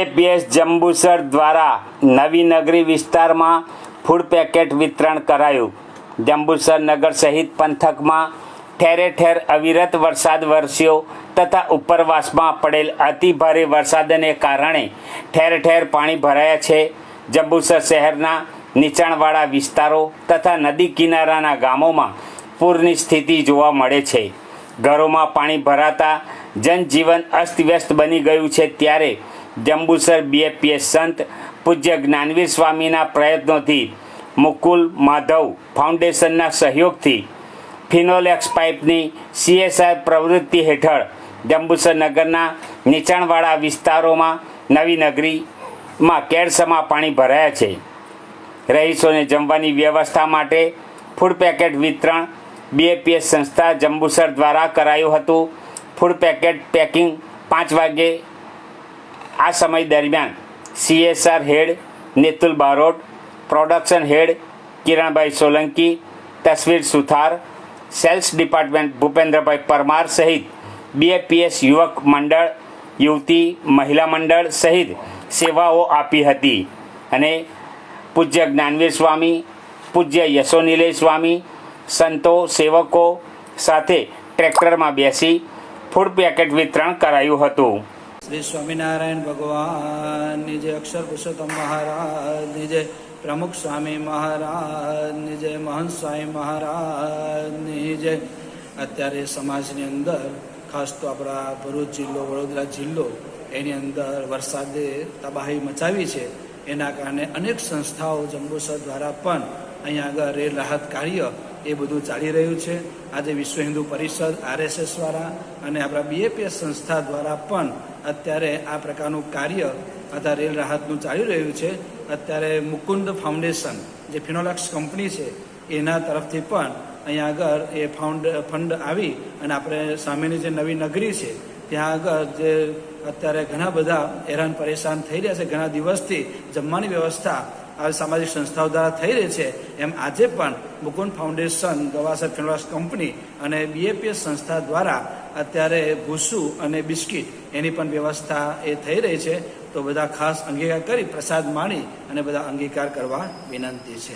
BAPS Jambusar દ્વારા નવી નગરી વિસ્તારમાં ફૂડ પેકેટ વિતરણ કરાયું। જંબુસર નગર સહિત પંથકમાં ઠેરે ઠેર અવિરત વરસાદ વરસ્યો તથા ઉપરવાસમાં પડેલ અતિભારે વરસાદને કારણે ઠેર ઠેર પાણી ભરાયા છે। જંબુસર શહેરના નીચાણવાળા વિસ્તારો તથા નદી કિનારાના ગામોમાં પૂરની સ્થિતિ જોવા મળે છે। ઘરોમાં પાણી ભરાતા જનજીવન અસ્તવ્યસ્ત બની ગયું છે। ત્યારે જંબુસર બીએપીએસ સંત પૂજ્ય જ્ઞાનવીર સ્વામીના પ્રયત્નોથી મુકુલ માધવ ફાઉન્ડેશનના સહયોગથી ફિનોલેક્સ પાઇપની CSR પ્રવૃત્તિ હેઠળ જંબુસર નગરના નીચાણવાળા વિસ્તારોમાં નવી નગરીમાં કેડસમાં પાણી ભરાયા છે। રહીશોને જમવાની વ્યવસ્થા માટે ફૂડ પેકેટ વિતરણ બીએપીએસ સંસ્થા જંબુસર દ્વારા કરાયું હતું। ફૂડ પેકેટ પેકિંગ 5 વાગે આ સમય દરમિયાન CSR હેડ નેતુલ બારોટ, પ્રોડક્શન હેડ કિરણભાઈ સોલંકી, તસવીર સુથાર, સેલ્સ ડિપાર્ટમેન્ટ ભૂપેન્દ્રભાઈ પરમાર સહિત બીએપીએસ યુવક મંડળ, યુવતી મહિલા મંડળ સહિત સેવાઓ આપી હતી અને પૂજ્ય જ્ઞાનવીર સ્વામી, પૂજ્ય યશોનિલય સ્વામી, સંતો સેવકો સાથે ટ્રેક્ટરમાં બેસી ફૂડ પેકેટ વિતરણ કરાયું હતું। શ્રી સ્વામિનારાયણ ભગવાનની જય, અક્ષર પુરુષોત્તમ મહારાજની જય, પ્રમુખ સ્વામી મહારાજની જય, મહંત સ્વામી મહારાજની જય। અત્યારે સમાજની અંદર ખાસ તો આપણા ભરૂચ જિલ્લો, વડોદરા જિલ્લો એની અંદર વરસાદે તબાહી મચાવી છે। એના કારણે અનેક સંસ્થાઓ જંબુસર દ્વારા પણ અહીંયા આગળ રેલ રાહત કાર્ય એ બધું ચાલી રહ્યું છે। આજે વિશ્વ હિન્દુ પરિષદ RSS દ્વારા અને આપણા બીએપીએસ સંસ્થા દ્વારા પણ અત્યારે આ પ્રકારનું કાર્ય અથવા રેલ રાહતનું ચાલી રહ્યું છે। અત્યારે મુકુંદ ફાઉન્ડેશન જે ફિનોલેક્સ કંપની છે એના તરફથી પણ અહીંયા આગળ એ ફંડ આવી અને આપણે સામેની જે નવી નગરી છે ત્યાં આગળ જે અત્યારે ઘણા બધા હેરાન પરેશાન થઈ રહ્યા છે, ઘણા દિવસથી જમવાની વ્યવસ્થા આવી સામાજિક સંસ્થાઓ દ્વારા થઈ રહી છે, એમ આજે પણ મુકુંદ ફાઉન્ડેશન, ગવાસર ફિનોલેક્સ કંપની અને બીએપીએસ સંસ્થા દ્વારા અત્યારે ભૂસું અને બિસ્કિટ એની પણ વ્યવસ્થા એ થઈ રહી છે। તો બધા ખાસ અંગીકાર કરી પ્રસાદ માણી અને બધા અંગીકાર કરવા વિનંતી છે।